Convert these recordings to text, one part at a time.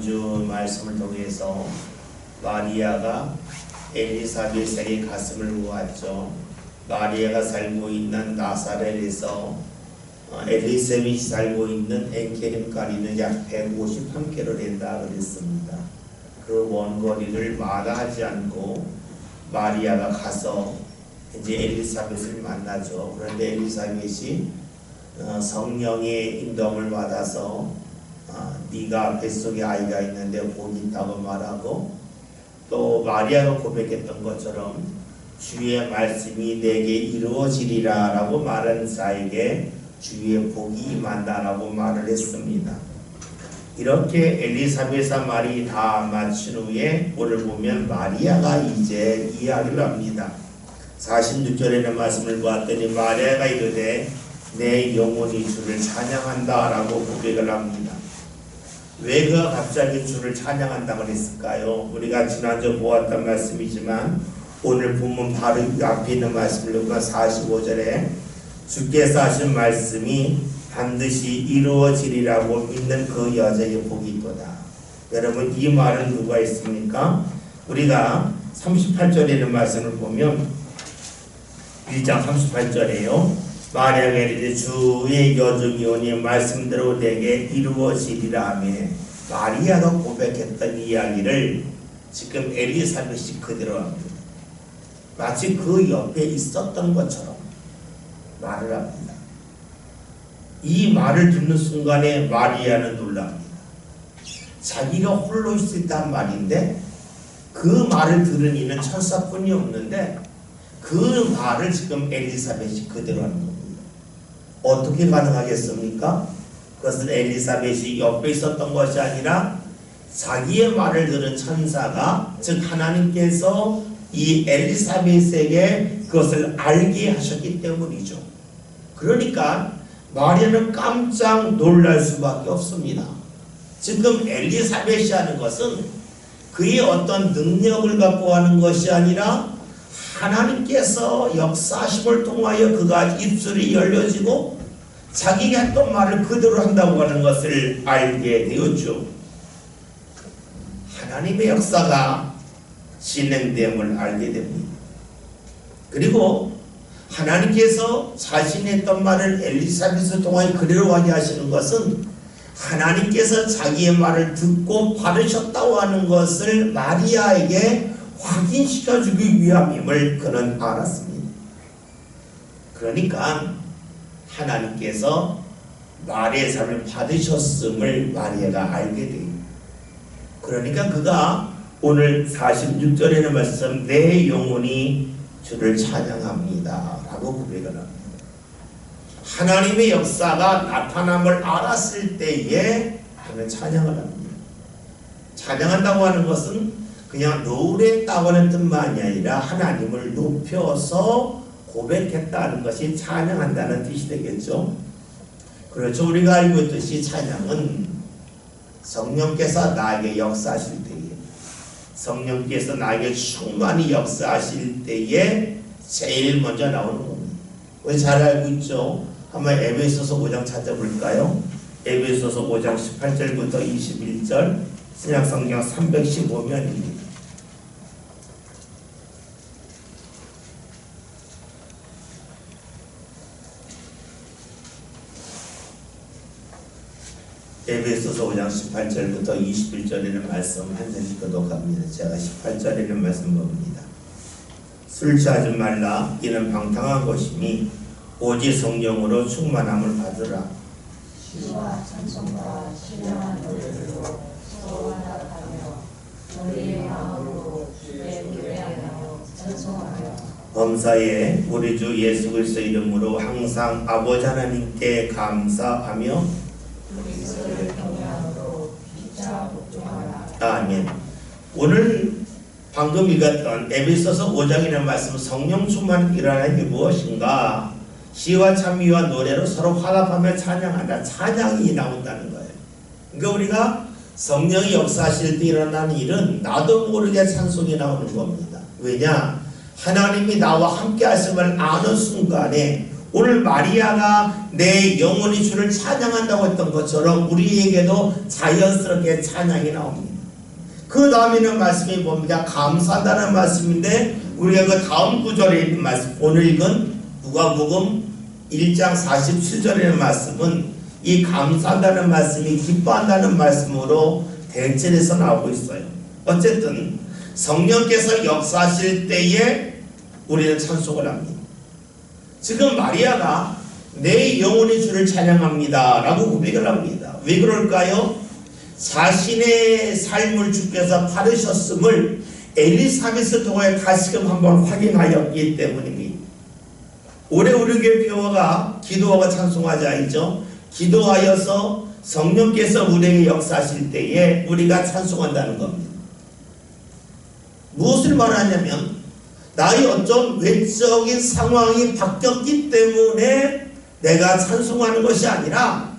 지난주 말씀을 통해서 마리아가 엘리사벳에게 가슴을 모았죠. 마리아가 살고 있는 나사렛에서 엘리사벳이 살고 있는 엔게림 거리는 약 153km 된다 그랬습니다. 그 먼 거리를 마다하지 않고 마리아가 가서 이제 엘리사벳을 만나죠. 그런데 엘리사벳이 성령의 인도함을 받아서 네가 뱃속에 아이가 있는데 복이 있다고 말하고, 또 마리아가 고백했던 것처럼 주의 말씀이 내게 이루어지리라 라고 말한 자에게 주의 복이 임한다라고 말을 했습니다. 이렇게 엘리사벳과 말이 다 마친 후에 오늘 보면 마리아가 이제 이야기를 합니다. 46절에는 말씀을 보았더니 마리아가 이르되 내 영혼이 주를 찬양한다 라고 고백을 합니다. 왜 그가 갑자기 주를 찬양한다고 했을까요? 우리가 지난주 보았던 말씀이지만 오늘 본문 바로 앞에 있는 말씀을 보면 45절에 주께서 하신 말씀이 반드시 이루어지리라고 믿는 그 여자의 복이 있도다. 여러분, 이 말은 누가 했습니까? 우리가 38절에 있는 말씀을 보면 1장 38절에요. 마리아가 이르되 주의 여종이 오니 말씀대로 내게 이루어지리라 하며, 마리아가 고백했던 이야기를 지금 엘리사벳이 그대로 합니다. 마치 그 옆에 있었던 것처럼 말을 합니다. 이 말을 듣는 순간에 마리아는 놀랍니다. 자기가 홀로 있었단 말인데 그 말을 들은 이는 천사뿐이 없는데 그 말을 지금 엘리사벳이 그대로 하는 겁니다. 어떻게 가능하겠습니까? 그것은 엘리사벳이 옆에 있었던 것이 아니라 자기의 말을 들은 천사가, 즉 하나님께서 이 엘리사벳에게 그것을 알게 하셨기 때문이죠. 그러니까 마리아는 깜짝 놀랄 수밖에 없습니다. 지금 엘리사벳이 하는 것은 그의 어떤 능력을 갖고 하는 것이 아니라 하나님께서 역사하심을 통하여 그가 입술이 열려지고 자기가 했던 말을 그대로 한다고 하는 것을 알게 되었죠. 하나님의 역사가 진행됨을 알게 됩니다. 그리고 하나님께서 자신이 했던 말을 엘리사벳을 통하여 그대로 하게 하시는 것은 하나님께서 자기의 말을 듣고 받으셨다고 하는 것을 마리아에게 확인시켜주기 위함임을 그는 알았습니다. 그러니까 하나님께서 마리아의 삶을 받으셨음을 마리아가 알게 돼요. 그러니까 그가 오늘 46절에는 말씀 내 영혼이 주를 찬양합니다 라고 고백을 합니다. 하나님의 역사가 나타남을 알았을 때에 그는 찬양을 합니다. 찬양한다고 하는 것은 그냥 노래했다고 하는 뜻만이 아니라 하나님을 높여서 고백했다는 것이 찬양한다는 뜻이 되겠죠. 그렇죠. 우리가 알고 있듯이 찬양은 성령께서 나에게 역사하실 때에, 성령께서 나에게 충만히 역사하실 때에 제일 먼저 나오는 겁니다. 우리 잘 알고 있죠. 한번 에베소서 5장 찾아볼까요? 에베소서 5장 18절부터 21절 신약성경 315면입니다. 에베소서 5장 18절부터 21절에는 말씀 한 절씩 교독합니다. 제가 18절에는 말씀 봅니다. 술 취하지 말라. 이는 방탕한 것이니 오직 성령으로 충만함을 받으라. 시와 찬송과 신령한 노래들로 소원하며 너희의 마음으로 주의 노래하며 찬송하며 범사에 우리 주 예수 그리스도 이름으로 항상 아버지 하나님께 감사하며 그리스도의 평양으로 피차 복종하라. 아멘. 오늘 방금 읽었던 에베소서 5장이라는 말씀, 성령 충만이라는 게 무엇인가? 시와 찬미와 노래로 서로 화답하며 찬양한다. 찬양이 나온다는 거예요. 그러니까 우리가 성령이 역사하실 때 일어나는 일은 나도 모르게 찬송이 나오는 겁니다. 왜냐? 하나님이 나와 함께 하심을 아는 순간에 오늘 마리아가 내 영혼이 주를 찬양한다고 했던 것처럼 우리에게도 자연스럽게 찬양이 나옵니다. 그 다음에는 말씀이 뭡니까? 감사한다는 말씀인데 우리가 그 다음 구절에 있는 말씀, 오늘 읽은 누가복음 1장 47절에 있는 말씀은 이 감사한다는 말씀이 기뻐한다는 말씀으로 대체해서 나오고 있어요. 어쨌든 성령께서 역사하실 때에 우리는 찬송을 합니다. 지금 마리아가 내 영혼이 주를 찬양합니다 라고 고백을 합니다. 왜 그럴까요? 자신의 삶을 주께서 바르셨음을 엘리사벳을 통해 다시금 한번 확인하였기 때문입니다. 올해 우리 교회 표어가 기도하고 찬송하자이죠. 기도하여서 성령께서 우리에게 역사하실 때에 우리가 찬송한다는 겁니다. 무엇을 말하냐면 나의 어떤 외적인 상황이 바뀌었기 때문에 내가 찬송하는 것이 아니라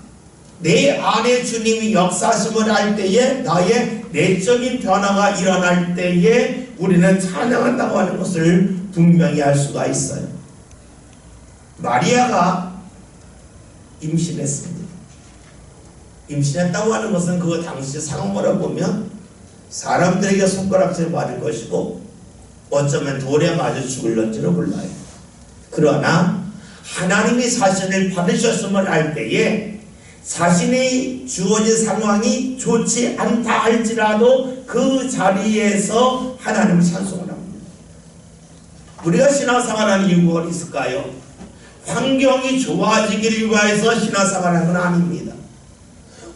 내 안에 주님이 역사하심을 할 때에 나의 내적인 변화가 일어날 때에 우리는 찬양한다고 하는 것을 분명히 알 수가 있어요. 마리아가 임신했습니다. 임신했다고 하는 것은 그 당시 상황으로 보면 사람들에게 손가락질 받을 것이고 어쩌면 돌에 맞아 죽을런지도 몰라요. 그러나 하나님이 자신을 받으셨음을 알 때에 자신의 주어진 상황이 좋지 않다 할지라도 그 자리에서 하나님을 찬송을 합니다. 우리가 신앙생활하는 이유가 있을까요? 환경이 좋아지기를 위해서 신앙생활하는 건 아닙니다.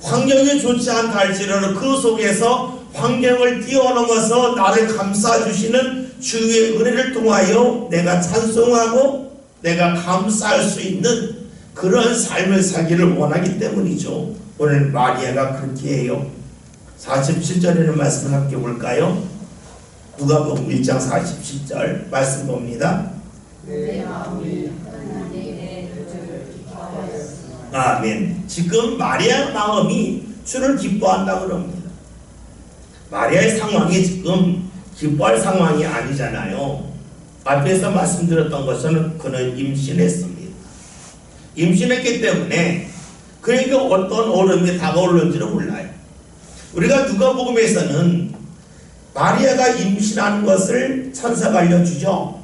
환경이 좋지 않다 할지라도 그 속에서 환경을 뛰어넘어서 나를 감싸주시는 주의 은혜를 통하여 내가 찬송하고 내가 감사할 수 있는 그런 삶을 살기를 원하기 때문이죠. 오늘 마리아가 그렇게 해요. 47절에는 말씀을 함께 볼까요? 누가복음 1장 47절 말씀 봅니다. 내 마음이 하나님의 주를 기뻐하였으나. 아멘. 지금 마리아 마음이 주를 기뻐한다고 그럽니다. 마리아의 상황이 지금 기뻐할 상황이 아니잖아요. 앞에서 말씀드렸던 것은 그는 임신했습니다. 임신했기 때문에 그에게 어떤 어려움이 다가올는지를 몰라요. 우리가 누가복음에서는 마리아가 임신한 것을 천사가 알려주죠.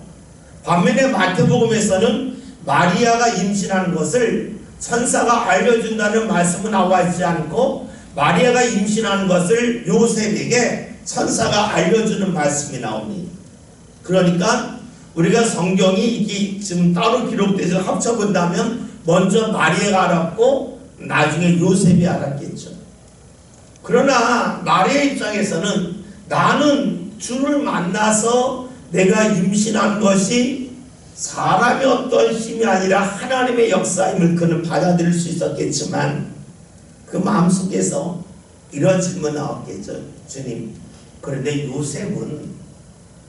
반면에 마태복음에서는 마리아가 임신한 것을 천사가 알려준다는 말씀은 나와 있지 않고 마리아가 임신한 것을 요셉에게 천사가 알려주는 말씀이 나옵니다. 그러니까 우리가 성경이 이게 지금 따로 기록돼서 합쳐본다면 먼저 마리아가 알았고 나중에 요셉이 알았겠죠. 그러나 마리아 입장에서는 나는 주를 만나서 내가 임신한 것이 사람의 어떤 힘이 아니라 하나님의 역사임을 그는 받아들일 수 있었겠지만 그 마음속에서 이런 질문 나왔겠죠. 주님, 그런데 요셉은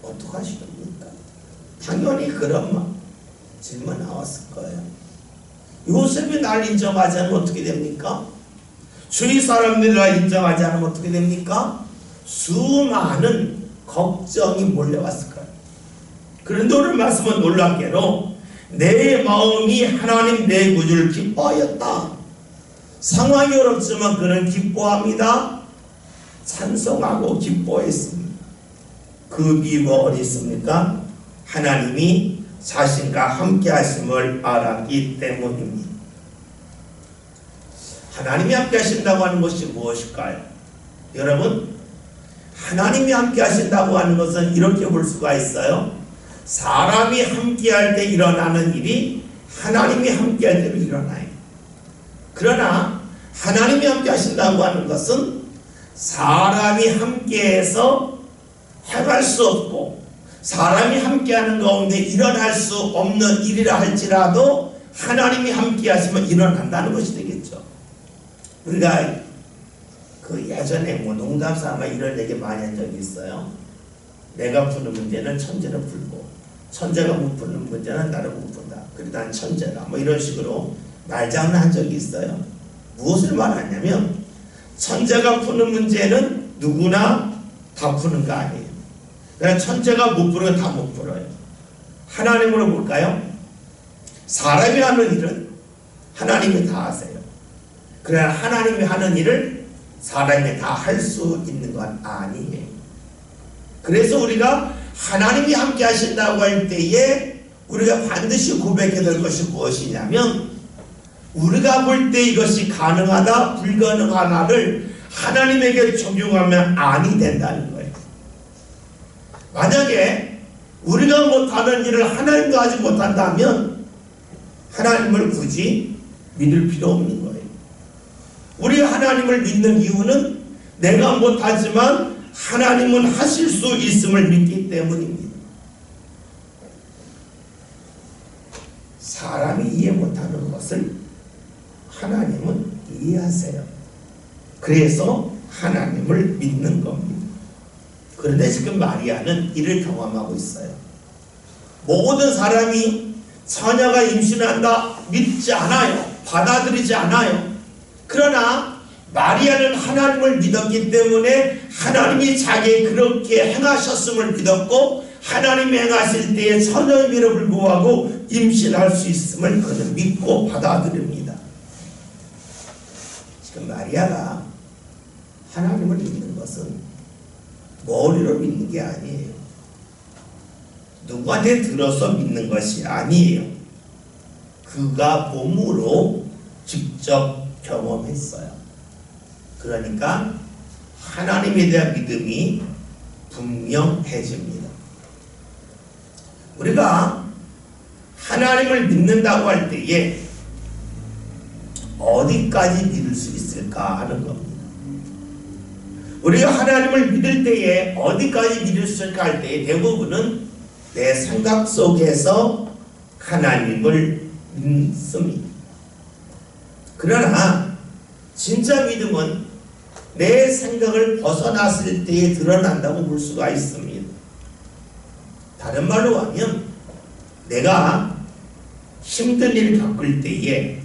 어떡하시렵니까? 당연히 그런 질문 나왔을 거예요. 요셉이 날 인정하지 않으면 어떻게 됩니까? 주위 사람들이 날 인정하지 않으면 어떻게 됩니까? 수많은 걱정이 몰려왔을 거예요. 그런데 오늘 말씀은 놀랍게도 내 마음이 하나님 내 구주를 기뻐하였다. 상황이 어렵지만 그는 기뻐합니다. 찬송하고 기뻐했습니다. 그 이유가 어디 있습니까? 하나님이 자신과 함께 하심을 알았기 때문입니다. 하나님이 함께 하신다고 하는 것이 무엇일까요? 여러분, 하나님이 함께 하신다고 하는 것은 이렇게 볼 수가 있어요. 사람이 함께 할 때 일어나는 일이 하나님이 함께 할 때로 일어나요. 그러나 하나님이 함께 하신다고 하는 것은 사람이 함께해서 행할 수 없고 사람이 함께하는 가운데 일어날 수 없는 일이라 할지라도 하나님이 함께 하시면 일어난다는 것이 되겠죠. 우리가 그 예전에 농담 삼아 이런 얘기 많이 한 적이 있어요. 내가 푸는 문제는 천재는 풀고 천재가 못 푸는 문제는 나를 못 푼다. 그래도 난 천재다. 이런 식으로 말장난한 적이 있어요. 무엇을 말하냐면 천재가 푸는 문제는 누구나 다 푸는 거 아니에요. 그러니까 천재가 못 풀어요. 다 못 풀어요. 하나님으로 볼까요? 사람이 하는 일은 하나님이 다 하세요. 그러나 하나님이 하는 일을 사람이 다 할 수 있는 건 아니에요. 그래서 우리가 하나님이 함께 하신다고 할 때에 우리가 반드시 고백해야 될 것이 무엇이냐면, 우리가 볼 때 이것이 가능하다 불가능하다를 하나님에게 적용하면 아니 된다는 거예요. 만약에 우리가 못하는 일을 하나님도 하지 못한다면 하나님을 굳이 믿을 필요 없는 거예요. 우리가 하나님을 믿는 이유는 내가 못하지만 하나님은 하실 수 있음을 믿기 때문입니다. 사람이 이해 못하는 것을 하나님은 이해하세요. 그래서 하나님을 믿는 겁니다. 그런데 지금 마리아는 이를 경험하고 있어요. 모든 사람이 처녀가 임신한다 믿지 않아요. 받아들이지 않아요. 그러나 마리아는 하나님을 믿었기 때문에 하나님이 자기에 그렇게 행하셨음을 믿었고, 하나님이 행하실 때에 처녀임에도 불구하고 임신할 수 있음을 그는 믿고 받아들입니다. 지금 마리아가 하나님을 믿는 것은 머리로 믿는 게 아니에요. 누구한테 들어서 믿는 것이 아니에요. 그가 몸으로 직접 경험했어요. 그러니까 하나님에 대한 믿음이 분명해집니다. 우리가 하나님을 믿는다고 할 때에 어디까지 믿을 수 있을까 하는 겁니다. 우리가 하나님을 믿을 때에 어디까지 믿을 수 있을까 할 때에 대부분은 내 생각 속에서 하나님을 믿습니다. 그러나 진짜 믿음은 내 생각을 벗어났을 때에 드러난다고 볼 수가 있습니다. 다른 말로 하면 내가 힘든 일을 겪을 때에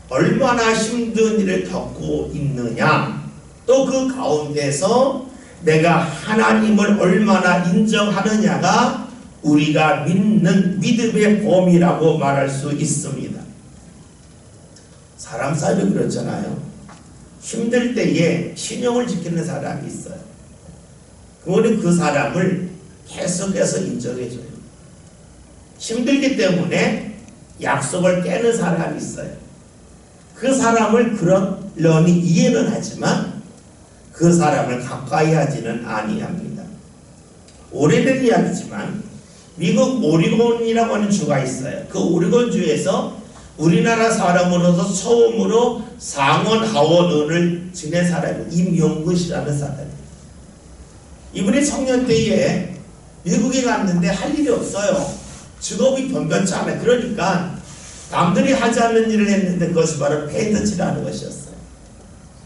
얼마나 힘든 일을 겪고 있느냐, 또 그 가운데서 내가 하나님을 얼마나 인정하느냐가 우리가 믿는 믿음의 범위라고 말할 수 있습니다. 사람 사이도 그렇잖아요. 힘들 때에 신용을 지키는 사람이 있어요. 그거는 그 사람을 계속해서 인정해줘요. 힘들기 때문에 약속을 깨는 사람이 있어요. 그 사람을 그러려니 이해는 하지만 그 사람을 가까이 하지는 아니합니다. 오래된 이야기지만 미국 오리곤이라고 하는 주가 있어요. 그 오리곤주에서 우리나라 사람으로서 처음으로 상원 하원을 지낸 사람이 임용근이라는 사람이에요. 이분이 청년 때에 미국에 갔는데 할 일이 없어요. 직업이 변변치 않아요. 그러니까 남들이 하지 않는 일을 했는데 그것이 바로 페인트 칠하는 것이었어요.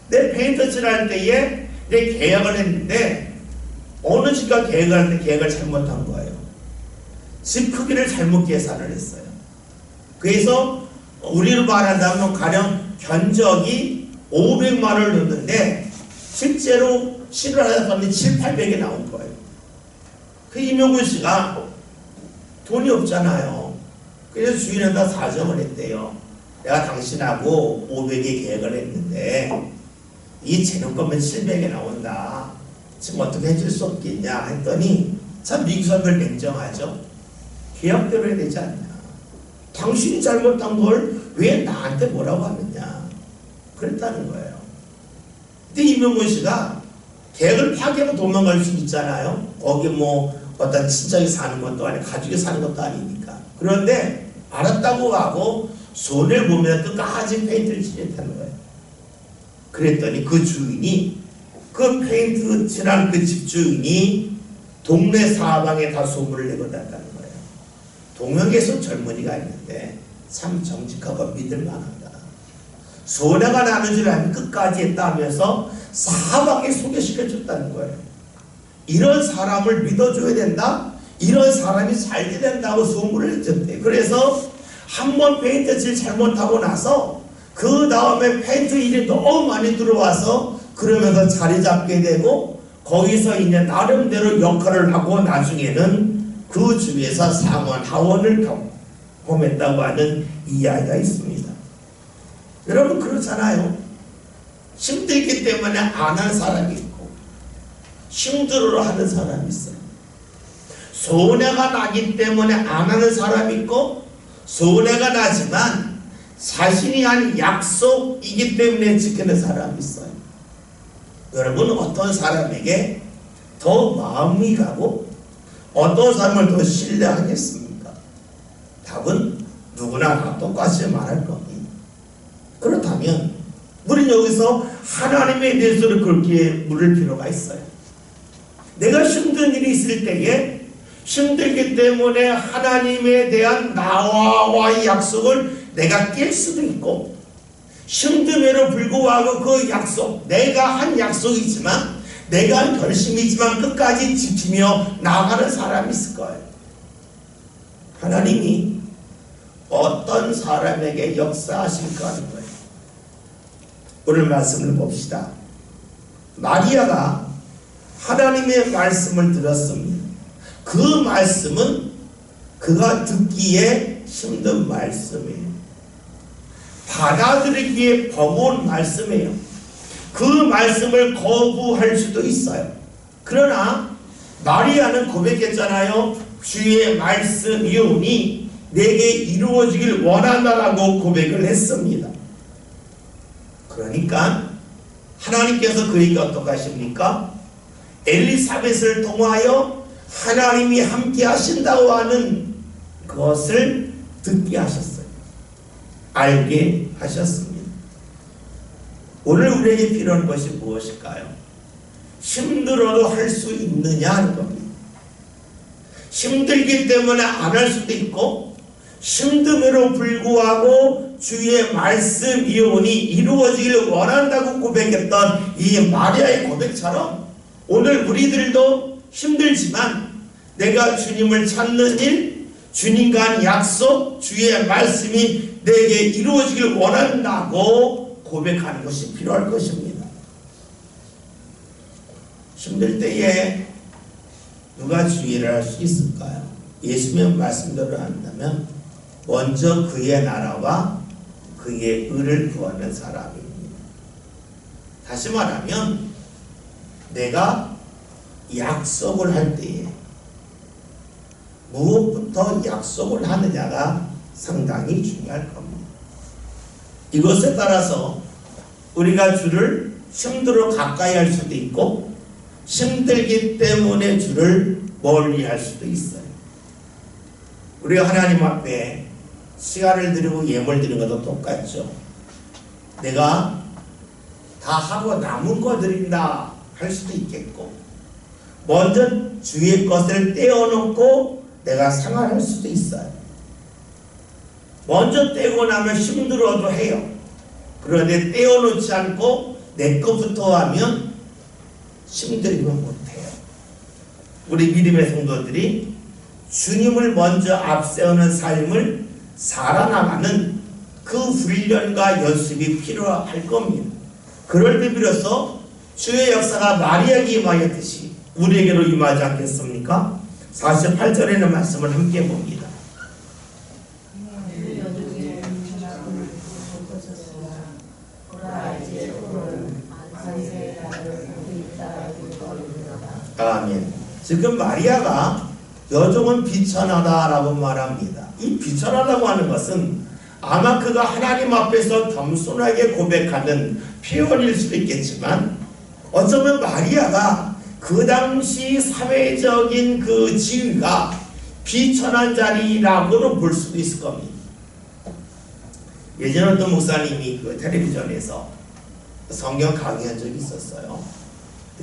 내 페인트 칠할 때에 내 계약을 했는데 어느 집과 계약을 하는데 계약을 잘못한 거예요. 집 크기를 잘못 계산을 했어요. 그래서 우리로 말한다면 가령 견적이 500만 원을 넣는데 실제로 실을 하였더니 700~800이 나온 거예요. 그 임용근 씨가 돈이 없잖아요. 그래서 주인한테 사정을 했대요. 내가 당신하고 500에 계약을 했는데 이 재료값은 700에 나온다. 지금 어떻게 해줄 수 없겠냐 했더니 참 미국 사람들 냉정하죠. 계약대로 해야 되지 않냐. 당신이 잘못한 걸 왜 나한테 뭐라고 하느냐. 그랬다는 거예요. 근데 임용근 씨가 계약을 파기하고 도망갈 수 있잖아요. 거기 뭐 어떤 친척이 사는 것도 아니고 가족이 사는 것도 아니니까. 그런데 알았다고 하고 손을 보면 끝까지 페인트를 칠했다는 거예요. 그랬더니 그 주인이, 그 페인트 칠한 그 집주인이 동네 사방에 다 소문을 내고 다녔다는 거예요. 동역에서 젊은이가 있는데 참 정직하고 믿을만하다. 소나가 나는 줄 알면 끝까지 했다면서 사방에 소개시켜줬다는 거예요. 이런 사람을 믿어줘야 된다? 이런 사람이 잘 된다고 소문을 해줬대. 그래서 한번 페인트 칠 잘못하고 나서 그 다음에 페인트 일이 너무 많이 들어와서 그러면서 자리 잡게 되고 거기서 이제 나름대로 역할을 하고 나중에는 그 주에서 상원 하원을 범했다고 하는 이야기가 있습니다. 여러분 그렇잖아요. 힘들기 때문에 안 하는 사람이 있고 힘들어 하는 사람이 있어요. 손해가 나기 때문에 안 하는 사람이 있고 손해가 나지만 자신이 한 약속이기 때문에 지키는 사람이 있어요. 여러분 어떤 사람에게 더 마음이 가고 어떤 사람을 더 신뢰하겠습니까? 답은 누구나 다 똑같이 말할 겁니다. 그렇다면 우리는 여기서 하나님에 대해서는 그렇게 물을 필요가 있어요. 내가 힘든 일이 있을 때에 힘들기 때문에 하나님에 대한 나와의 약속을 내가 깰 수도 있고 힘듦에도 불구하고 그 약속, 내가 한 약속이지만 내가 한 결심이지만 끝까지 지키며 나가는 사람이 있을 거예요. 하나님이 어떤 사람에게 역사하실까 하는 거예요. 오늘 말씀을 봅시다. 마리아가 하나님의 말씀을 들었습니다. 그 말씀은 그가 듣기에 힘든 말씀이에요. 받아들이기에 버거운 말씀이에요. 그 말씀을 거부할 수도 있어요. 그러나 마리아는 고백했잖아요. 주의 말씀이오니 내게 이루어지길 원한다라고 고백을 했습니다. 그러니까 하나님께서 그에게 어떻게 하십니까? 엘리사벳을 통하여 하나님이 함께 하신다고 하는 것을 듣게 하셨어요. 알게 하셨습니다. 오늘 우리에게 필요한 것이 무엇일까요? 힘들어도 할 수 있느냐 하는 겁니다. 힘들기 때문에 안 할 수도 있고 힘듦에도 불구하고 주의 말씀이오니 이루어지길 원한다고 고백했던 이 마리아의 고백처럼 오늘 우리들도 힘들지만 내가 주님을 찾는 일, 주님과 한 약속, 주의 말씀이 내게 이루어지길 원한다고 고백하는 것이 필요할 것입니다. 힘들 때에 누가 주의를 할 수 있을까요? 예수님 말씀대로 한다면 먼저 그의 나라와 그의 의를 구하는 사람입니다. 다시 말하면 내가 약속을 할 때에 무엇부터 약속을 하느냐가 상당히 중요할 겁니다. 이것에 따라서 우리가 주를 힘들어 가까이 할 수도 있고 힘들기 때문에 주를 멀리 할 수도 있어요. 우리가 하나님 앞에 시간을 드리고 예물 드리는 것도 똑같죠. 내가 다 하고 남은 거 드린다 할 수도 있겠고 먼저 주의 것을 떼어놓고 내가 생활할 수도 있어요. 먼저 떼고 나면 힘들어도 해요. 그런데 떼어놓지 않고 내 것부터 하면 힘들면 못해요. 우리 믿음의 성도들이 주님을 먼저 앞세우는 삶을 살아나가는 그 훈련과 연습이 필요할 겁니다. 그럴 때 비로소 주의 역사가 마리아에게 임하였듯이 우리에게로 임하지 않겠습니까? 48절에 있는 말씀을 함께 봅니다. 아멘. 지금 마리아가 여종은 비천하다라고 말합니다. 이 비천하다고 하는 것은 아마 그가 하나님 앞에서 겸손하게 고백하는 표현일 수도 있겠지만 어쩌면 마리아가 그 당시 사회적인 그 지위가 비천한 자리라고는 볼 수도 있을 겁니다. 예전에 어떤 목사님이 그 텔레비전에서 성경 강의한 적이 있었어요.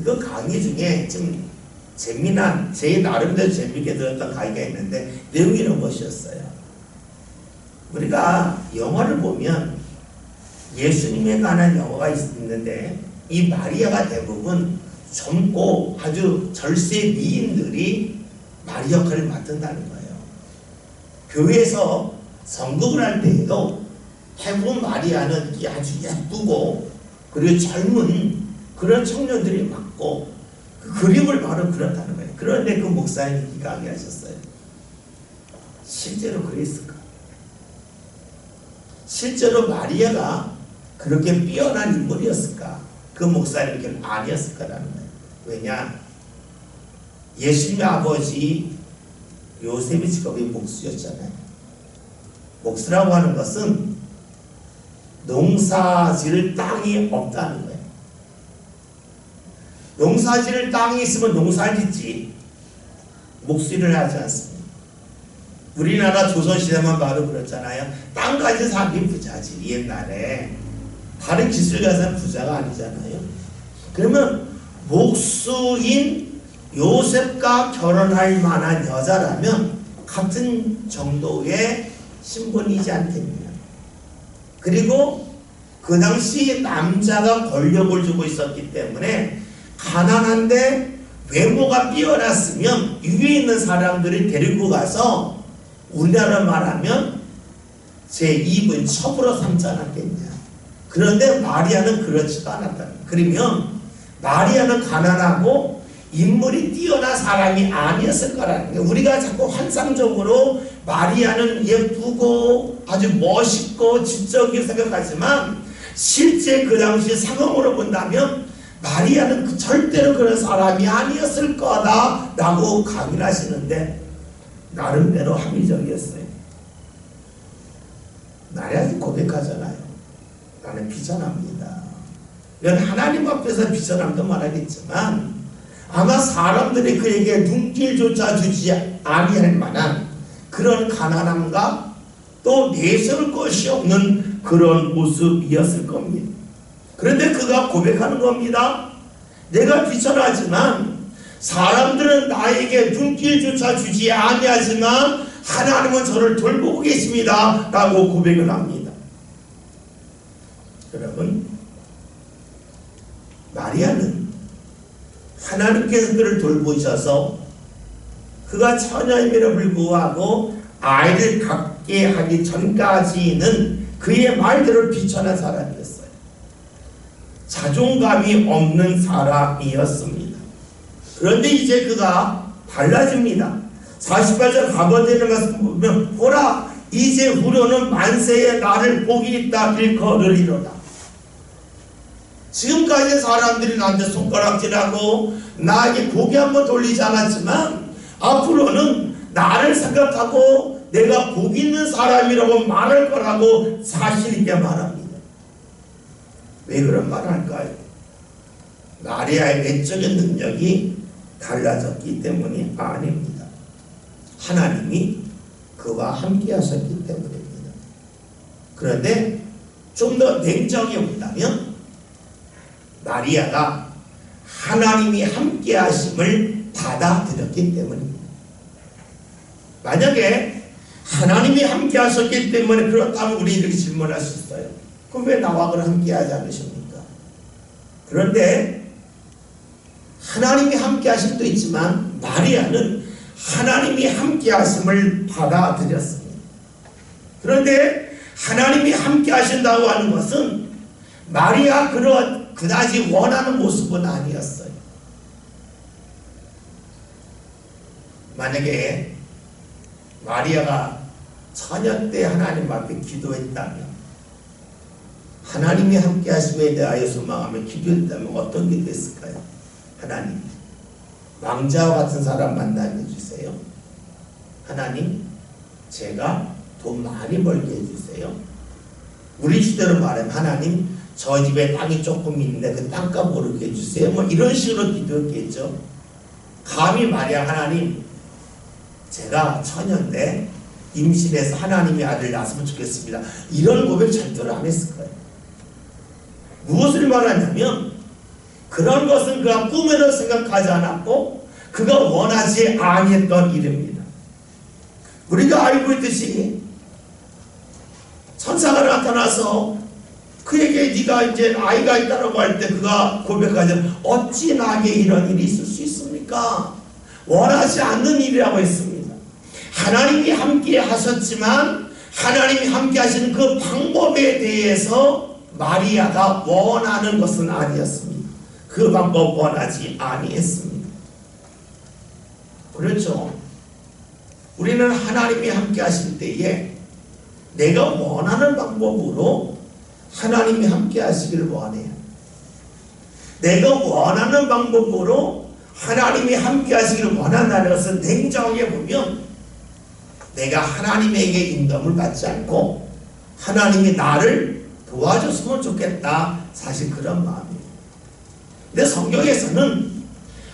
그 강의 중에 좀 재미난, 제 나름대로 재미있게 들었던 강의가 있는데 내용이 이런 것이었어요. 우리가 영화를 보면 예수님에 관한 영화가 있는데 이 마리아가 대부분 젊고 아주 절세 미인들이 마리아 역할을 맡는다는 거예요. 교회에서 선곡을 할 때에도 대부분 마리아는 아주 예쁘고 그리고 젊은 그런 청년들이 맡고 그 그림을 바로 그렸다는 거예요. 그런데 그 목사님이 강의하셨어요. 실제로 그랬을까? 실제로 마리아가 그렇게 뛰어난 인물이었을까? 그 목사님 길 아니었을 거라는 거예요. 왜냐? 예수님의 아버지 요셉이 직업이 목수였잖아요. 목수라고 하는 것은 농사지을 땅이 없다는 거예요. 농사지을 땅이 있으면 농사를 짓지 목수일을 하지 않습니다. 우리나라 조선시대만 봐도 그렇잖아요. 땅 가진 사람이 부자지. 옛날에 다른 기술 가진 부자가 아니잖아요. 그러면 목수인 요셉과 결혼할 만한 여자라면 같은 정도의 신분이지 않겠느냐. 그리고 그 당시 남자가 권력을 주고 있었기 때문에 가난한데 외모가 뛰어났으면 위에 있는 사람들이 데리고 가서 우리나라 말하면 제2분 첩으로 삼지 않았겠냐. 그런데 마리아는 그렇지도 않았다. 그러면 마리아는 가난하고 인물이 뛰어난 사람이 아니었을 거라는 게, 우리가 자꾸 환상적으로 마리아는 예쁘고 아주 멋있고 지적이라고 생각하지만 실제 그 당시 상황으로 본다면 마리아는 절대로 그런 사람이 아니었을 거다라고 강인하시는데 나름대로 합리적이었어요. 마리아도 고백하잖아요. 나는 비천합니다. 이건 하나님 앞에서 비천함도 말하겠지만 아마 사람들이 그에게 눈길조차 주지 아니할 만한 그런 가난함과 또 내세울 것이 없는 그런 모습이었을 겁니다. 그런데 그가 고백하는 겁니다. 내가 비천하지만 사람들은 나에게 눈길조차 주지 아니하지만 하나님은 저를 돌보고 계십니다 라고 고백을 합니다. 여러분, 마리아는 하나님께서 그를 돌보셔서 그가 처녀임에도 불구하고 아이를 갖게 하기 전까지는 그의 말대로 비천한 사람이었어요. 자존감이 없는 사람이었습니다. 그런데 이제 그가 달라집니다. 48절 가버되는 말씀 보면 보라 이제 후로는 만세에 나를 복이 있다 일컬으리로다. 지금까지 사람들이 나한테 손가락질하고 나에게 고개 한번 돌리지 않았지만 앞으로는 나를 생각하고 내가 복 있는 사람이라고 말할 거라고 자신있게 말합니다. 왜 그런 말을 할까요? 마리아의 외적인 능력이 달라졌기 때문이 아닙니다. 하나님이 그와 함께 하셨기 때문입니다. 그런데 좀 더 냉정히 본다면 마리아가 하나님이 함께 하심을 받아들였기 때문입니다. 만약에 하나님이 함께 하셨기 때문에 그렇다면 우리 이렇게 질문할 수 있어요. 그럼 왜 나와 함께 하지 않으십니까? 그런데 하나님이 함께 하심도 있지만 마리아는 하나님이 함께 하심을 받아들였습니다. 그런데 하나님이 함께 하신다고 하는 것은 마리아 그다지 원하는 모습은 아니었어요. 만약에 마리아가 처녀 때 하나님 앞에 기도했다면, 하나님이 함께 하심에 대하여 소망하며 기도했다면 어떤 기도했을까요? 하나님, 왕자와 같은 사람 만나게 해주세요. 하나님, 제가 돈 많이 벌게 해주세요. 우리 시대로 말하면 하나님, 저 집에 땅이 조금 있는데 그 땅값 오르게 해주세요. 뭐 이런 식으로 기도했겠죠. 감히 마리아, 하나님, 제가 처녀인데 임신해서 하나님의 아들 낳았으면 좋겠습니다. 이런 고백 절대로 안 했을 거예요. 무엇을 말하냐면 그런 것은 그가 꿈에도 생각하지 않았고 그가 원하지 아니했던 일입니다. 우리가 알고 있듯이 천사가 나타나서 그에게 네가 이제 아이가 있다라고 할 때 그가 고백하지, 어찌 나에게 이런 일이 있을 수 있습니까? 원하지 않는 일이라고 했습니다. 하나님이 함께 하셨지만 하나님이 함께 하시는 그 방법에 대해서 마리아가 원하는 것은 아니었습니다. 그 방법 원하지 아니했습니다. 그렇죠. 우리는 하나님이 함께 하실 때에 내가 원하는 방법으로 하나님이 함께 하시기를 원해요. 내가 원하는 방법으로 하나님이 함께 하시기를 원한다는 것은 냉정하게 보면 내가 하나님에게 인도함을 받지 않고 하나님이 나를 도와줬으면 좋겠다. 사실 그런 마음이에요. 근데 성경에서는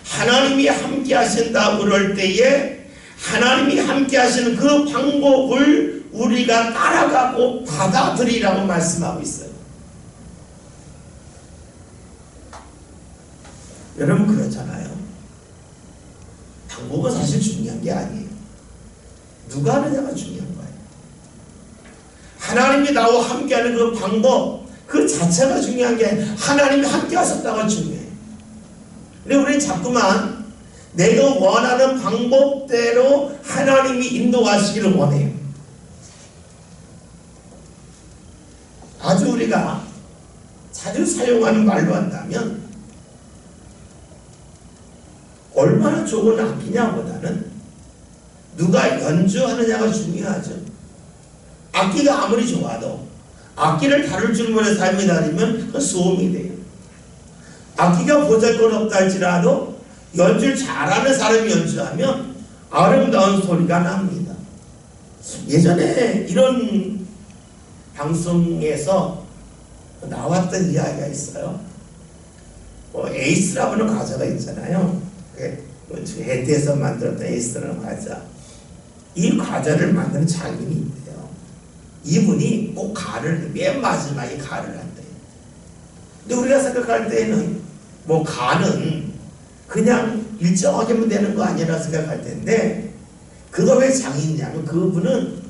하나님이 함께 하신다 그럴 때에 하나님이 함께 하시는 그 방법을 우리가 따라가고 받아들이라고 말씀하고 있어요. 여러분 그렇잖아요. 방법은 사실 중요한 게 아니에요. 누가 하느냐가 중요한 거예요. 하나님이 나와 함께하는 그 방법 그 자체가 중요한 게 아니라 하나님이 함께 하셨다가 중요해요. 근데 우리는 자꾸만 내가 원하는 방법대로 하나님이 인도하시기를 원해요. 아주 우리가 자주 사용하는 말로 한다면 얼마나 좋은 악기냐보다는 누가 연주하느냐가 중요하죠. 악기가 아무리 좋아도 악기를 다룰 줄 모르는 삶이 다니면 그건 소음이 돼요. 악기가 보잘것없다 할지라도 연주를 잘하는 사람이 연주하면 아름다운 소리가 납니다. 예전에 이런 방송에서 나왔던 이야기가 있어요. 에이스라고 하는 과자가 있잖아요. 해태에서 만들었던 에이스라는 과자. 이 과자를 만드는 장인이 있대요. 이분이 꼭 간을 맨 마지막에 간을 한대요. 근데 우리가 생각할 때는 뭐 간은 그냥 일정하게만 되는 거 아니라 생각할 텐데 그거 왜 장인이냐면 그분은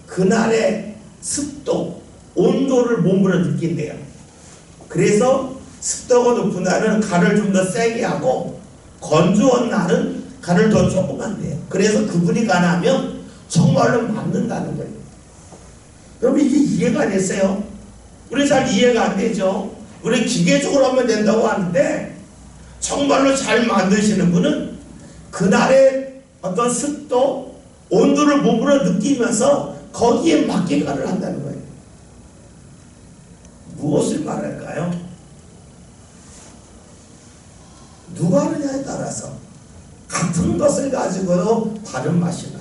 그날의 습도, 온도를 몸으로 느낀대요. 그래서 습도가 높은 날은 간을 좀 더 세게 하고 건조한 날은 간을 더 조금 한대요. 그래서 그분이 간하면 정말로 맞는다는 거예요. 여러분 이게 이해가 됐어요? 우리 잘 이해가 안 되죠? 우리 기계적으로 하면 된다고 하는데 정말로 잘 만드시는 분은 그날의 어떤 습도, 온도를 몸으로 느끼면서 거기에 맞게 간을 한다는 거예요. 무엇을 말할까요? 누가 하느냐에 따라서 같은 것을 가지고도 다른 맛이 나.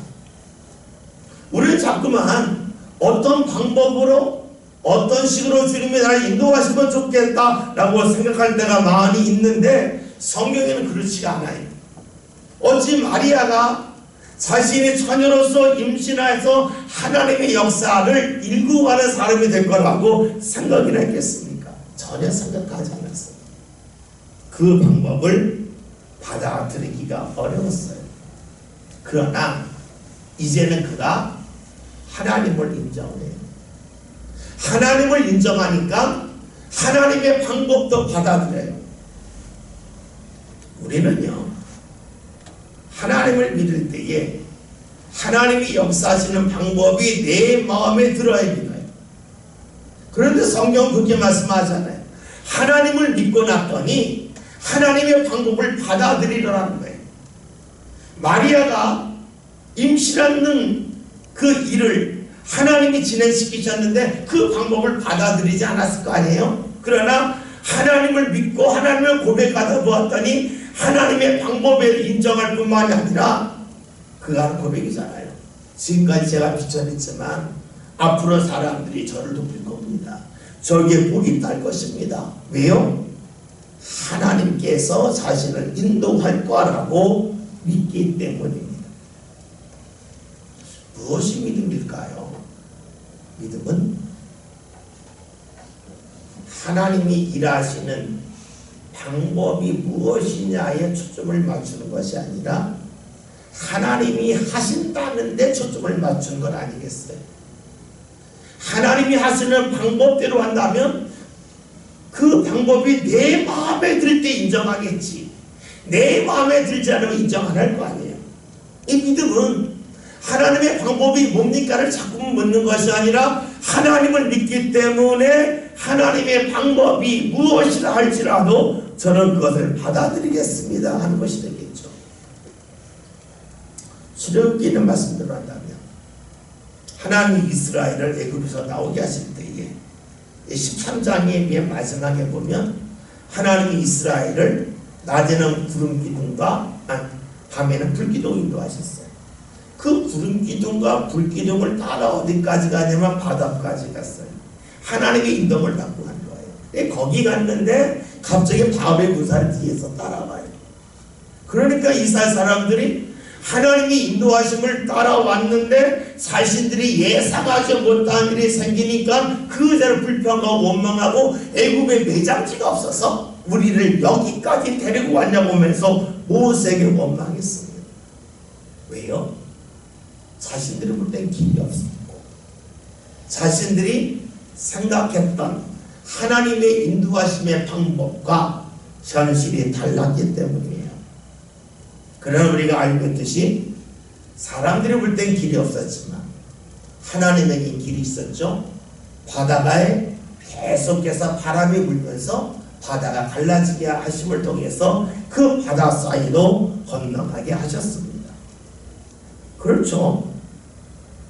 우리는 자꾸만 어떤 방법으로 어떤 식으로 주님이 나를 인도하시면 좋겠다라고 생각할 때가 많이 있는데 성경에는 그렇지가 않아요. 어찌 마리아가 자신이 처녀로서 임신해서 하나님의 역사를 일구가는 사람이 될 거라고 생각이나 했겠습니까? 전혀 생각하지 않았어요. 그 방법을 받아들이기가 어려웠어요. 그러나 이제는 그가 하나님을 인정해요. 하나님을 인정하니까 하나님의 방법도 받아들여요. 우리는요, 하나님을 믿을 때에 하나님이 역사하시는 방법이 내 마음에 들어야 믿어요. 그런데 성경은 그렇게 말씀하잖아요. 하나님을 믿고 났더니 하나님의 방법을 받아들이라는 거예요. 마리아가 임신하는 그 일을 하나님이 진행시키셨는데 그 방법을 받아들이지 않았을 거 아니에요? 그러나 하나님을 믿고 하나님을 고백하다 보았더니 하나님의 방법을 인정할 뿐만이 아니라 그가 하는 고백이잖아요. 지금까지 제가 비춰냈지만 앞으로 사람들이 저를 돕을 겁니다. 저에게 복이 있다 할 것입니다. 왜요? 하나님께서 자신을 인도할 거라고 믿기 때문입니다. 무엇이 믿음일까요? 믿음은 하나님이 일하시는 방법이 무엇이냐에 초점을 맞추는 것이 아니라 하나님이 하신다는 데 초점을 맞추는 건 아니겠어요? 하나님이 하시는 방법대로 한다면 그 방법이 내 마음에 들 때 인정하겠지. 내 마음에 들지 않으면 인정 안 할 거 아니에요. 이 믿음은 하나님의 방법이 뭡니까를 자꾸 묻는 것이 아니라 하나님을 믿기 때문에 하나님의 방법이 무엇이라 할지라도 저는 그것을 받아들이겠습니다 하는 것이 되겠죠. 출애굽기 있는 말씀대로 한다면 하나님이 이스라엘을 애굽에서 나오게 하실 때에 13장의 맨 마지막에 보면 하나님이 이스라엘을 낮에는 구름 기둥과 밤에는 불 기둥 인도하셨어요. 그 구름 기둥과 불 기둥을 따라 어디까지 가냐면 바다까지 갔어요. 하나님의 인도를 받고 간 거예요. 거기 갔는데 갑자기 바벨 군사를 뒤에서 따라와요. 그러니까 이스라엘 사람들이 하나님이 인도하심을 따라왔는데 자신들이 예상하지 못한 일이 생기니까 그대로 불평하고 원망하고 애굽에 매장지가 없어서 우리를 여기까지 데리고 왔냐고 하면서 모세에게 원망했습니다. 왜요? 자신들이 볼 땐 길이 없었고 자신들이 생각했던 하나님의 인도하심의 방법과 현실이 달랐기 때문이에요. 그러나 우리가 알고 있듯이 사람들이 볼 땐 길이 없었지만 하나님에게 길이 있었죠. 바다가에 계속해서 바람이 불면서 바다가 갈라지게 하심을 통해서 그 바다 사이로 건너가게 하셨습니다. 그렇죠.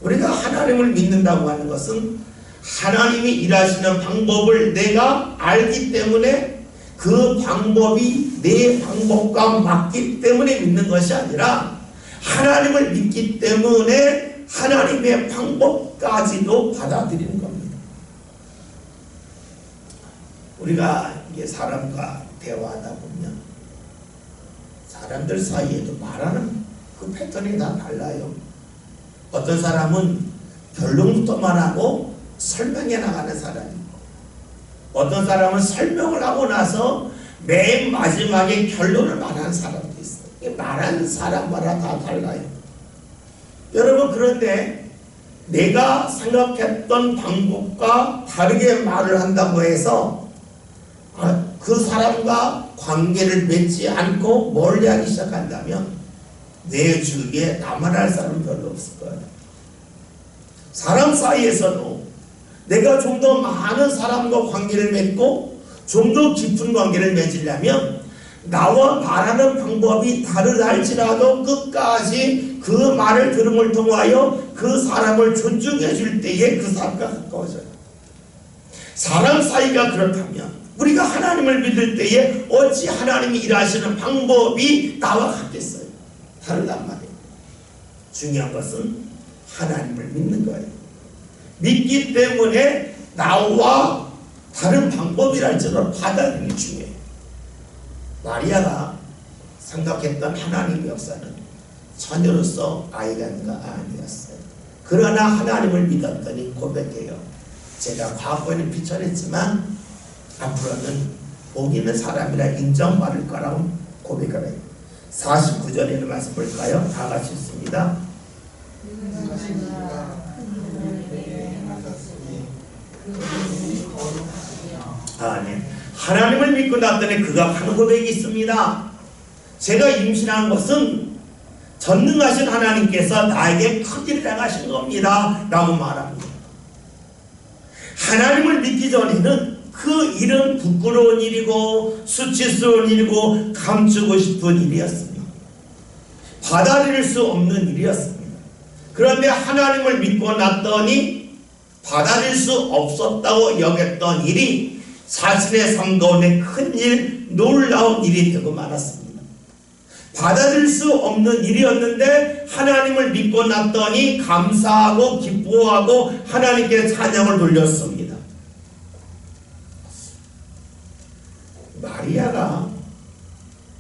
우리가 하나님을 믿는다고 하는 것은 하나님이 일하시는 방법을 내가 알기 때문에 그 방법이 내 방법과 맞기 때문에 믿는 것이 아니라 하나님을 믿기 때문에 하나님의 방법까지도 받아들이는 겁니다. 우리가 이게 사람과 대화하다 보면 사람들 사이에도 말하는 그 패턴이 다 달라요. 어떤 사람은 결론부터 말하고 설명해 나가는 사람이 있고 어떤 사람은 설명을 하고 나서 맨 마지막에 결론을 말하는 사람도 있어요. 말하는 사람마다 다 달라요. 여러분, 그런데 내가 생각했던 방법과 다르게 말을 한다고 해서 그 사람과 관계를 맺지 않고 멀리하기 시작한다면 내 주위에 나만 할 사람은 별로 없을 거예요. 사람 사이에서도 내가 좀 더 많은 사람과 관계를 맺고 좀 더 깊은 관계를 맺으려면 나와 말하는 방법이 다르다 할지라도 끝까지 그 말을 들음을 통하여 그 사람을 존중해 줄 때에 그 사람과 가까워져요. 사람 사이가 그렇다면 우리가 하나님을 믿을 때에 어찌 하나님이 일하시는 방법이 나와 같겠어요? 다르단 말이에요. 중요한 것은 하나님을 믿는 거예요. 믿기 때문에 나와 다른 방법이랄지라도 받아들이기 중요해요. 마리아가 생각했던 하나님의 역사는 처녀로서 아이가 아니었어요. 그러나 하나님을 믿었더니 고백해요. 제가 과거에는 비천했지만 앞으로는 복 있는 사람이라 인정받을 거라고 고백을 해요. 49절에 있는 말씀 볼까요? 다 같이 읽습니다. 네. 하나님을 믿고 났더니 그가 하는 고백이 있습니다. 제가 임신한 것은 전능하신 하나님께서 나에게 큰 일을 행하신 겁니다 라고 말합니다. 하나님을 믿기 전에는 그 일은 부끄러운 일이고 수치스러운 일이고 감추고 싶은 일이었습니다. 받아들일 수 없는 일이었습니다. 그런데 하나님을 믿고 났더니 받아들일 수 없었다고 여겼던 일이 자신의 삶 가운데 큰 일, 놀라운 일이 되고 말았습니다. 받아들일 수 없는 일이었는데 하나님을 믿고 났더니 감사하고 기뻐하고 하나님께 찬양을 돌렸습니다. 마리아가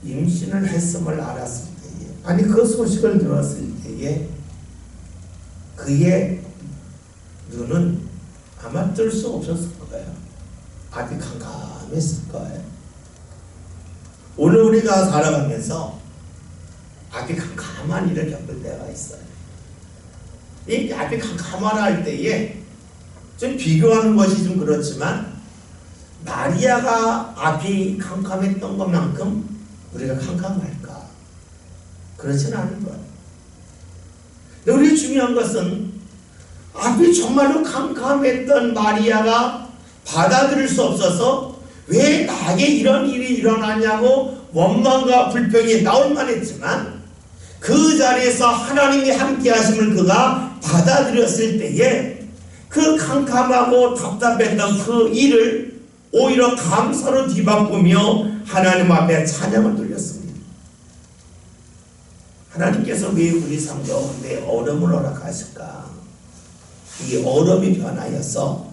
임신을 했음을 알았을 때에, 아니 그 소식을 들었을 때에 그의 눈은 아마 뜰 수 없었을 거예요. 아주 캄캄했을 거예요. 오늘 우리가 살아가면서 아주 캄캄한 일을 겪을 때가 있어요. 이 아주 캄캄하다 할 때에 좀 비교하는 것이 좀 그렇지만 마리아가 앞이 캄캄했던 것만큼 우리가 캄캄할까? 그렇지는 않은 거예요. 근데 우리 중요한 것은 앞이 정말로 캄캄했던 마리아가 받아들일 수 없어서 왜 나에게 이런 일이 일어나냐고 원망과 불평이 나올 만했지만 그 자리에서 하나님이 함께 하심을 그가 받아들였을 때에 그 캄캄하고 답답했던 그 일을 오히려 감사로 뒤바꾸며 하나님 앞에 찬양을 돌렸습니다. 하나님께서 왜 우리 삶 가운데 어려움을 허락하실까? 이 어려움이 변하여서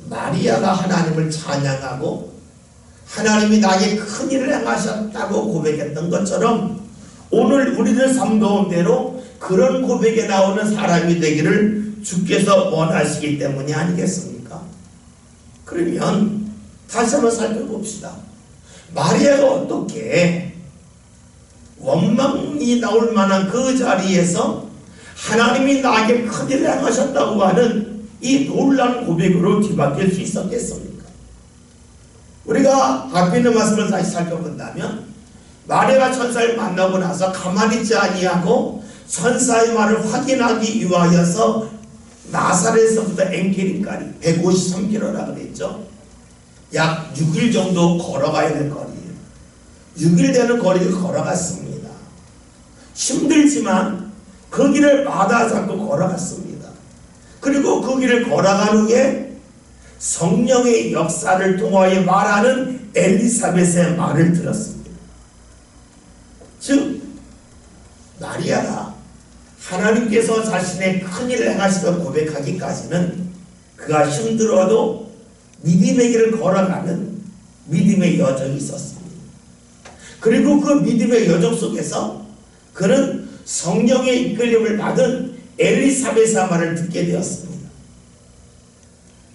마리아가 하나님을 찬양하고 하나님이 나에게 큰 일을 행하셨다고 고백했던 것처럼 오늘 우리들 삶 가운데로 그런 고백에 나오는 사람이 되기를 주께서 원하시기 때문이 아니겠습니까? 그러면 다시 한번 살펴봅시다. 마리아가 어떻게 원망이 나올 만한 그 자리에서 하나님이 나에게 큰 일을 행하셨다고 하는 이 놀라운 고백으로 뒤바뀔 수 있었겠습니까? 우리가 앞에 있는 말씀을 다시 살펴본다면 마리아가 천사를 만나고 나서 가만히 있지 아니하고 천사의 말을 확인하기 위하여서 나사렛에서부터 엔게리까지 153km라고 그랬죠. 약 6일 정도 걸어가야 될 거리예요. 6일 되는 거리를 걸어갔습니다. 힘들지만 그 길을 마다하지 않고 걸어갔습니다. 그리고 그 길을 걸어간 후에 성령의 역사를 통하여 말하는 엘리사벳의 말을 들었습니다. 즉 마리아가 하나님께서 자신의 큰 일을 행하시던 고백하기까지는 그가 힘들어도 믿음의 길을 걸어가는 믿음의 여정이 있었습니다. 그리고 그 믿음의 여정 속에서 그는 성령의 이끌림을 받은 엘리사벳의 말을 듣게 되었습니다.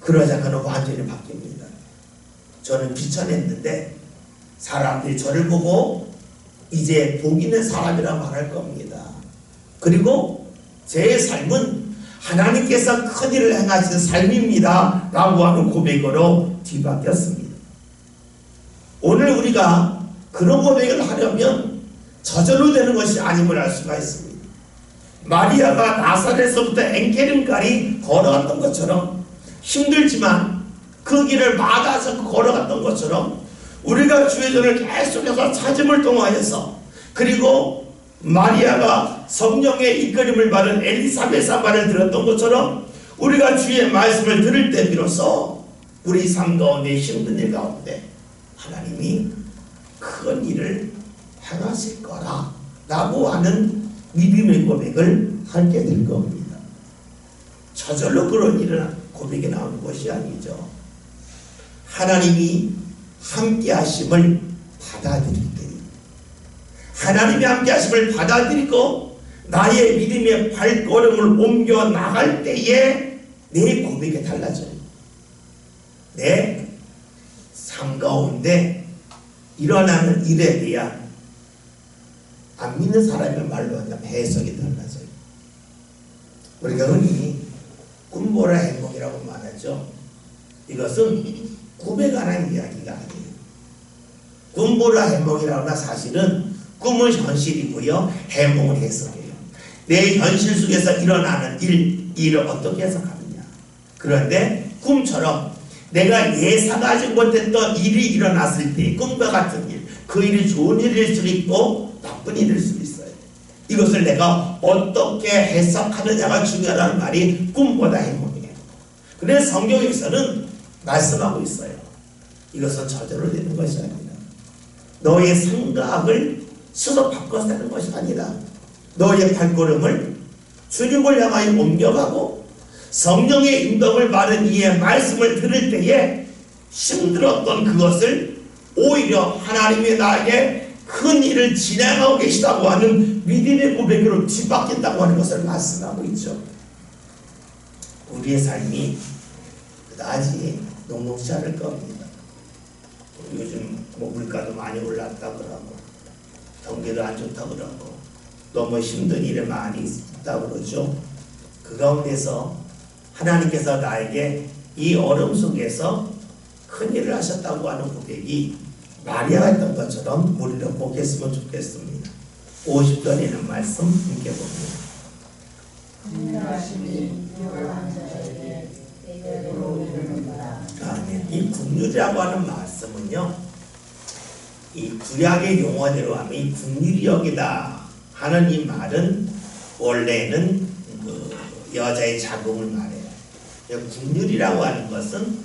그러자 그는 완전히 바뀝니다. 저는 비천했는데 사람들이 저를 보고 이제 복 있는 사람이라 말할 겁니다. 그리고 제 삶은 하나님께서 큰 일을 행하시는 삶입니다 라고 하는 고백으로 뒤바뀌었습니다. 오늘 우리가 그런 고백을 하려면 저절로 되는 것이 아님을 알 수가 있습니다. 마리아가 나사렛에서부터 엔게림까지 걸어갔던 것처럼 힘들지만 그 길을 마다하서 걸어갔던 것처럼 우리가 주의 전을 계속해서 찾음을 통하여서 그리고 마리아가 성령의 이끌림을 받은 엘리사벳의 말을 들었던 것처럼 우리가 주의 말씀을 들을 때 비로소 우리 삶 가운데 힘든 일 가운데 하나님이 큰 일을 행하실 거라 라고 하는 믿음의 고백을 하게 될 겁니다. 저절로 그런 일은 고백이 나오는 것이 아니죠. 하나님이 함께 하심을 받아들일 때 하나님이 함께 하심을 받아들이고 나의 믿음의 발걸음을 옮겨 나갈 때에 내 고백이 달라져요. 내 삶 가운데 일어나는 일에 대한 안 믿는 사람의 말로 하면 해석이 달라져요. 우리가 흔히 꿈보라 행복이라고 말하죠. 이것은 꿈에 관한 이야기가 아니에요. 꿈보라 행복이라고는 사실은 꿈은 현실이고요. 해몽은 해석이에요. 내 현실 속에서 일어나는 일을 어떻게 해석하느냐. 그런데 꿈처럼 내가 예상하지 못했던 일이 일어났을 때 꿈과 같은 일, 그 일이 좋은 일일 수도 있고 나쁜 일일 수도 있어요. 이것을 내가 어떻게 해석하느냐가 중요하다는 말이 꿈보다 행복이에요. 그래서 성경에서는 말씀하고 있어요. 이것은 저절로 되는 것이 아니라 너의 생각을 스스로 바꿔서 되는 것이 아니라 너의 발걸음을 주님을 향하여 옮겨가고 성령의 인도를 받은 이의 말씀을 들을 때에 힘들었던 그것을 오히려 하나님이 나에게 큰 일을 진행하고 계시다고 하는 믿음의 고백으로 뒤바뀐다고 하는 것을 말씀하고 있죠. 우리의 삶이 그다지 녹록지 않을 겁니다. 요즘 물가도 많이 올랐다 그러고 경기도 안 좋다 그러고 너무 힘든 일이 많이 있다 그러죠. 그 가운데서 하나님께서 나에게 이 어려움 속에서 큰 일을 하셨다고 하는 고백이 마리아가 했던 것처럼 우리도 꼭 했으면 좋겠습니다. 50절에 있는 말씀 함께 봅니다. 아멘. 이 국률이라고 하는 말씀은요, 이 구약의 용어대로 하면 이 국률이 여기다 하는 이 말은 원래는 그 여자의 자궁을 말해요. 궁율이라고 하는 것은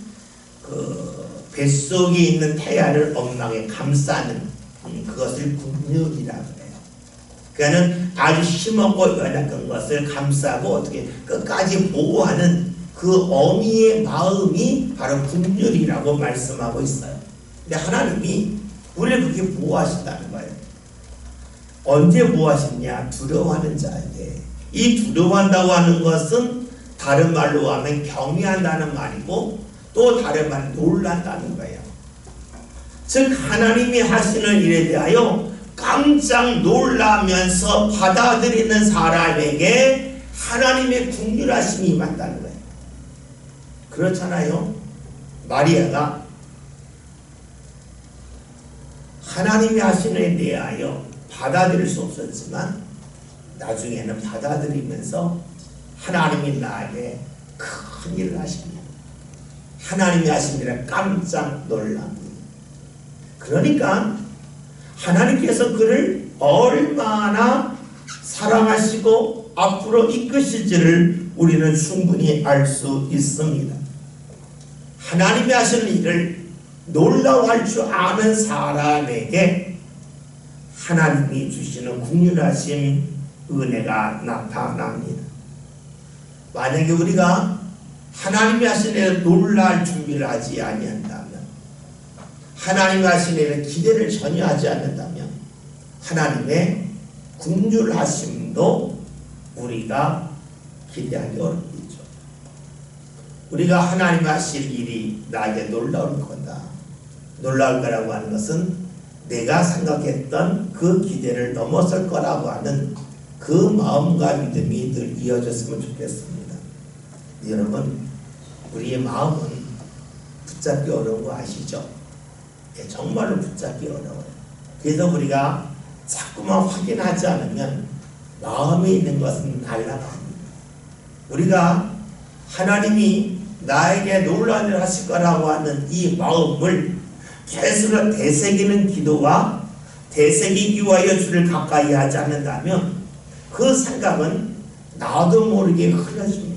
그 뱃속에 있는 태아를 엄마에 감싸는 그것을 궁율이라고 해요. 그러니까는 아주 힘없고 연약한 것을 감싸고 어떻게 끝까지 보호하는 그 어미의 마음이 바로 궁율이라고 말씀하고 있어요. 근데 하나님이 우리를 그렇게 보호하신다는 거예요. 언제 보호하시냐? 두려워하는 자에게. 이 두려워한다고 하는 것은 다른 말로 하면 경외한다는 말이고 또 다른 말은 놀란다는 거예요. 즉 하나님이 하시는 일에 대하여 깜짝 놀라면서 받아들이는 사람에게 하나님의 긍휼하심이 임한다는 거예요. 그렇잖아요. 마리아가 하나님이 하시는 일에 대하여 받아들일 수 없었지만 나중에는 받아들이면서 하나님이 나에게 큰 일을 하십니다. 하나님이 하신 일에 깜짝 놀랍니다. 그러니까 하나님께서 그를 얼마나 사랑하시고 앞으로 이끄실지를 우리는 충분히 알 수 있습니다. 하나님이 하시는 일을 놀라워할 줄 아는 사람에게 하나님이 주시는 긍휼하신 은혜가 나타납니다. 만약에 우리가 하나님이 하시는 일을 놀랄 준비를 하지 아니한다면, 하나님이 하시는 일에 기대를 전혀 하지 않는다면 하나님의 긍휼하심도 우리가 기대하기 어렵겠죠. 우리가 하나님이 하실 일이 나에게 놀라울 거다. 놀라울 거라고 하는 것은 내가 생각했던 그 기대를 넘어설 거라고 하는 그 마음과 믿음이 늘 이어졌으면 좋겠습니다. 여러분, 우리의 마음은 붙잡기 어려운 거 아시죠? 예, 정말로 붙잡기 어려워요. 그래서 우리가 자꾸만 확인하지 않으면 마음에 있는 것은 날아갑니다. 우리가 하나님이 나에게 놀라운 일을 하실 거라고 하는 이 마음을 계속 되새기는 기도와 되새기기 위하여 주를 가까이 하지 않는다면 그 생각은 나도 모르게 흘러집니다.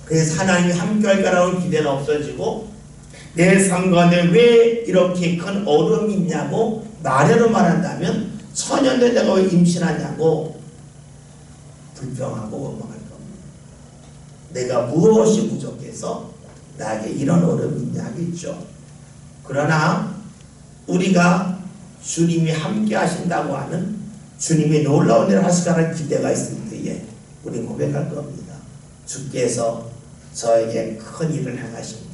그래서 하나님이 함께할 거라는 기대는 없어지고 내 삶 가운데 왜 이렇게 큰 어려움이 있냐고 나래로 말한다면 천년대 내가 왜 임신하냐고 불평하고 원망할 겁니다. 내가 무엇이 부족해서 나에게 이런 어려움이 있냐 하겠죠. 그러나 우리가 주님이 함께 하신다고 하는 주님이 놀라운 일을 하시라는 기대가 있을 때에 우리 고백할 겁니다. 주께서 저에게 큰 일을 행하십니다.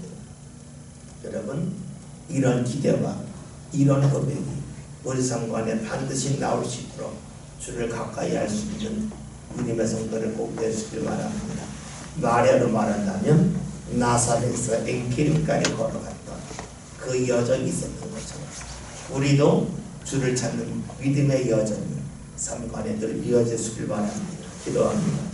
여러분, 이런 기대와 이런 고백이 우리 삶 안에 반드시 나올 수 있도록 주를 가까이 할 수 있는 믿음의 성도를 꼭 되시길 바랍니다. 마리아로 말한다면 나사렛에서 엔게리까지 걸어갔던 그 여정이 있었던 것처럼 우리도 주를 찾는 믿음의 여정이 삶 안에 늘 이어지시길 바랍니다. 기도합니다.